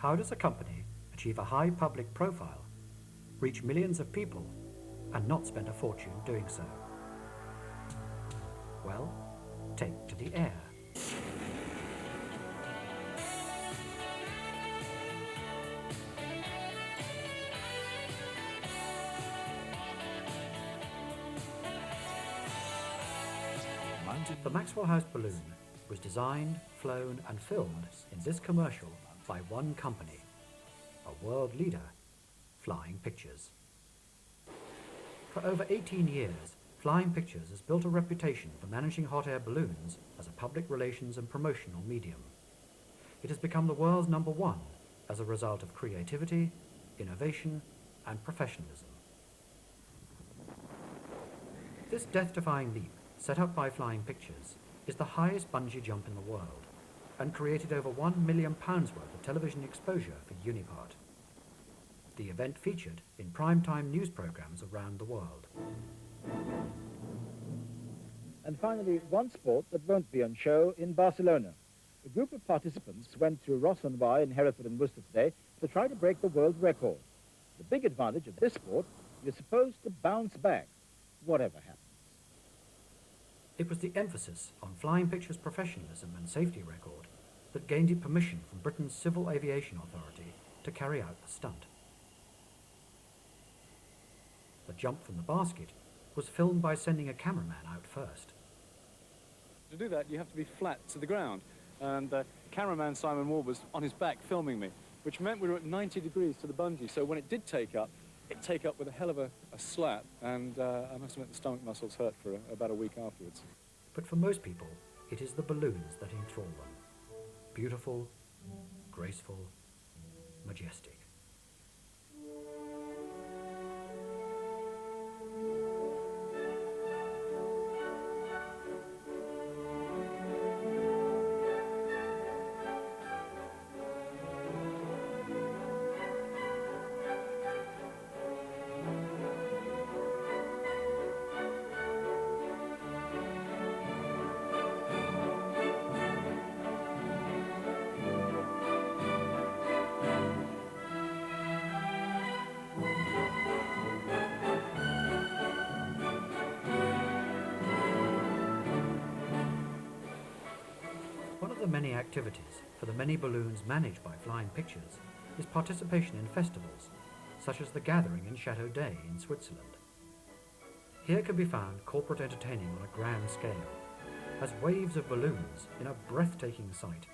How does a company achieve a high public profile, reach millions of people, and not spend a fortune doing so? Well, take to the air. The Maxwell House balloon was designed, flown and filmed in this commercial by one company, a world leader, Flying Pictures. For over 18 years, Flying Pictures has built a reputation for managing hot air balloons as a public relations and promotional medium. It has become the world's #1 as a result of creativity, innovation and professionalism. This death-defying leap, set up by Flying Pictures, is the highest bungee jump in the world and created over £1 million worth of television exposure for Unipart. The event featured in prime-time news programs around the world. And finally, one sport that won't be on show in Barcelona. A group of participants went to Ross-en-Y in Hereford and Worcester today to try to break the world record. The big advantage of this sport, you're supposed to bounce back, whatever happens. It was the emphasis on Flying Pictures' professionalism and safety record that gained it permission from Britain's Civil Aviation Authority to carry out the stunt. The jump from the basket was filmed by sending a cameraman out first. To do that, you have to be flat to the ground. And cameraman Simon Ward was on his back filming me, which meant we were at 90 degrees to the bungee. So when it did take up, it take up with a hell of a slap, and I must admit the stomach muscles hurt for about a week afterwards. But for most people, it is the balloons that enthrall them. Beautiful, graceful, majestic. One of the many activities for the many balloons managed by Flying Pictures is participation in festivals, such as the Gathering in Chateau d'Ay in Switzerland. Here can be found corporate entertaining on a grand scale, as waves of balloons in a breathtaking sight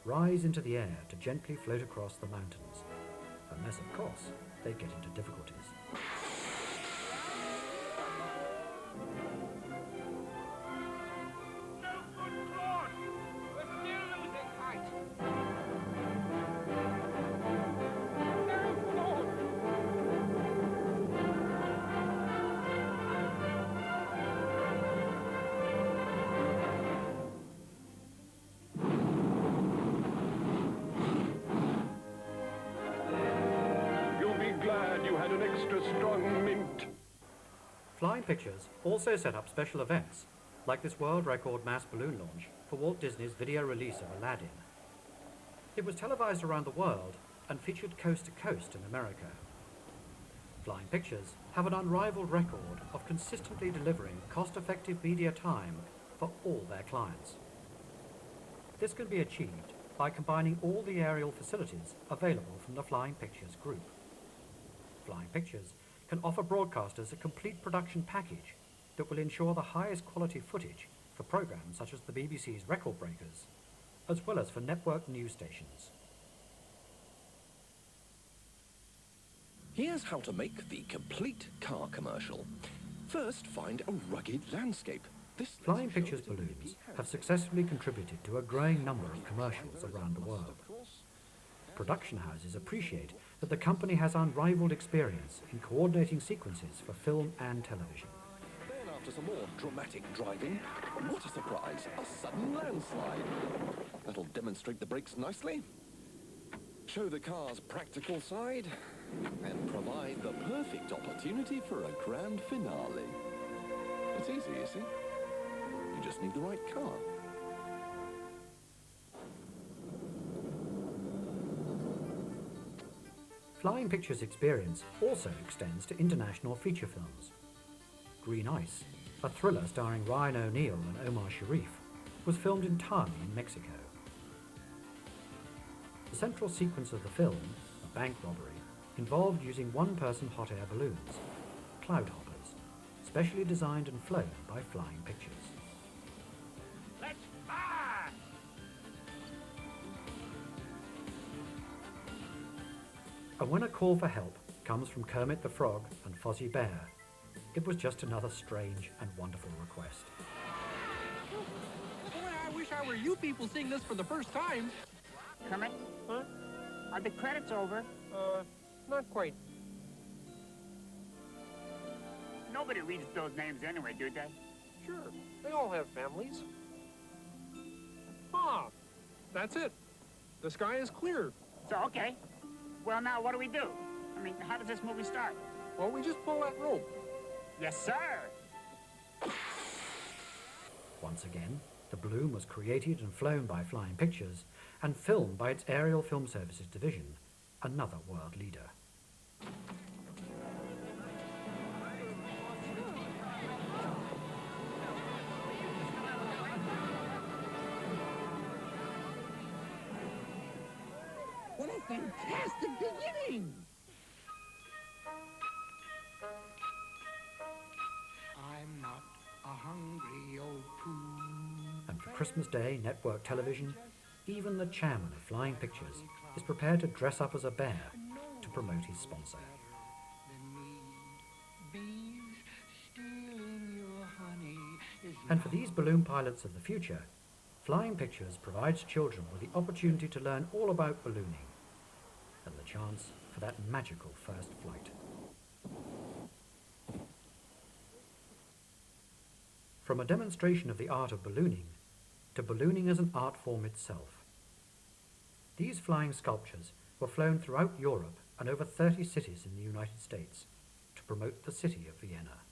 rise into the air to gently float across the mountains, unless of course they get into difficulties. An extra strong mint. Flying Pictures also set up special events, like this world record mass balloon launch for Walt Disney's video release of Aladdin. It was televised around the world and featured coast to coast in America. Flying Pictures have an unrivaled record of consistently delivering cost-effective media time for all their clients. This can be achieved by combining all the aerial facilities available from the Flying Pictures group. Flying Pictures can offer broadcasters a complete production package that will ensure the highest quality footage for programs such as the BBC's Record Breakers, as well as for network news stations. Here's how to make the complete car commercial. First, find a rugged landscape. Flying Pictures balloons have successfully contributed to a growing number of commercials around the world. Production houses appreciate that the company has unrivaled experience in coordinating sequences for film and television. Then, after some more dramatic driving, what a surprise, a sudden landslide. That'll demonstrate the brakes nicely, show the car's practical side, and provide the perfect opportunity for a grand finale. It's easy, you see. You just need the right car. Flying Pictures' experience also extends to international feature films. Green Ice, a thriller starring Ryan O'Neal and Omar Sharif, was filmed entirely in Mexico. The central sequence of the film, a bank robbery, involved using one-person hot air balloons, cloud hoppers, specially designed and flown by Flying Pictures. Let's fly! And when a call for help comes from Kermit the Frog and Fozzie Bear, it was just another strange and wonderful request. Boy, I wish I were you people seeing this for the first time. Kermit? Huh? Are the credits over? Not quite. Nobody reads those names anyway, do they? Sure, they all have families. Ah, that's it. The sky is clear. So, okay. Well, now, what do we do? I mean, how does this movie start? Well, we just pull that rope. Yes, sir. Once again, the balloon was created and flown by Flying Pictures and filmed by its Aerial Film Services division, another world leader. What a fantastic beginning! I'm not a hungry old poo. And for Christmas Day network television, even the chairman of Flying Pictures is prepared to dress up as a bear to promote his sponsor. And for these balloon pilots of the future, Flying Pictures provides children with the opportunity to learn all about ballooning and the chance for that magical first flight. From a demonstration of the art of ballooning to ballooning as an art form itself. These flying sculptures were flown throughout Europe and over 30 cities in the United States to promote the city of Vienna.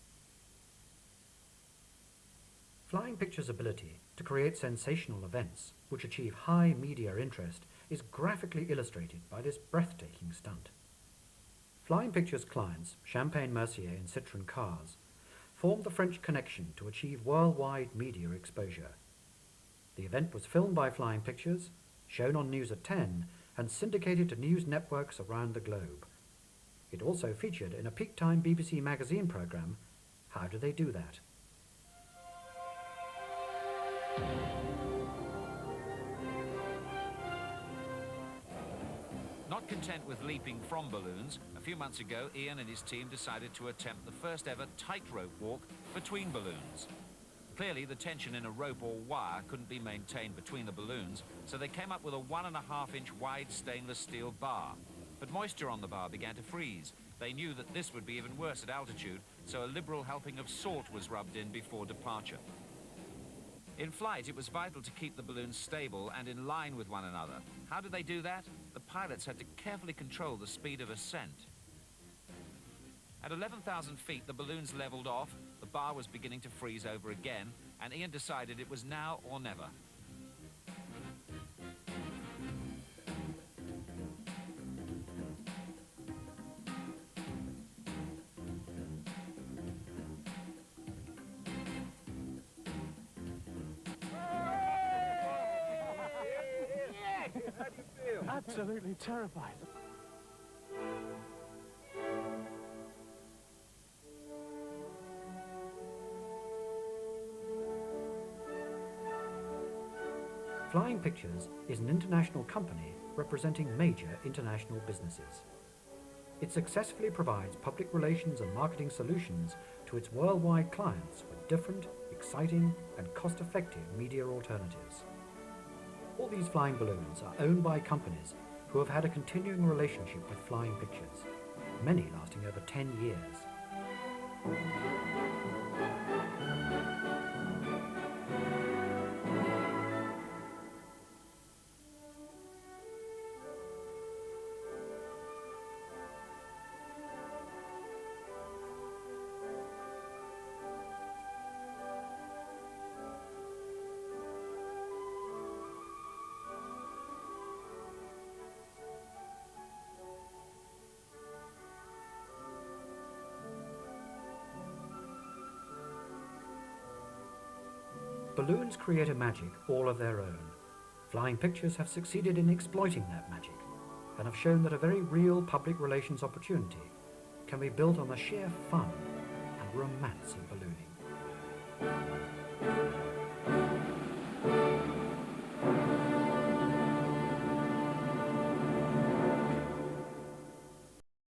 Flying Pictures' ability to create sensational events which achieve high media interest is graphically illustrated by this breathtaking stunt. Flying Pictures clients Champagne Mercier and Citroën Cars formed the French connection to achieve worldwide media exposure. The event was filmed by Flying Pictures, shown on News at 10, and syndicated to news networks around the globe. It also featured in a peak-time BBC magazine programme, How Do They Do That? Not content with leaping from balloons, a few months ago, Ian and his team decided to attempt the first ever tightrope walk between balloons. Clearly, the tension in a rope or wire couldn't be maintained between the balloons, so they came up with a 1.5-inch wide stainless steel bar. But moisture on the bar began to freeze. They knew that this would be even worse at altitude, so a liberal helping of salt was rubbed in before departure. In flight, it was vital to keep the balloons stable and in line with one another. How did they do that? The pilots had to carefully control the speed of ascent. At 11,000 feet, the balloons leveled off, the bar was beginning to freeze over again, and Ian decided it was now or never. Absolutely terrified. Flying Pictures is an international company representing major international businesses. It successfully provides public relations and marketing solutions to its worldwide clients with different, exciting, and cost-effective media alternatives. All these flying balloons are owned by companies who have had a continuing relationship with Flying Pictures, many lasting over 10 years. Balloons create a magic all of their own. Flying Pictures have succeeded in exploiting that magic and have shown that a very real public relations opportunity can be built on the sheer fun and romance of ballooning.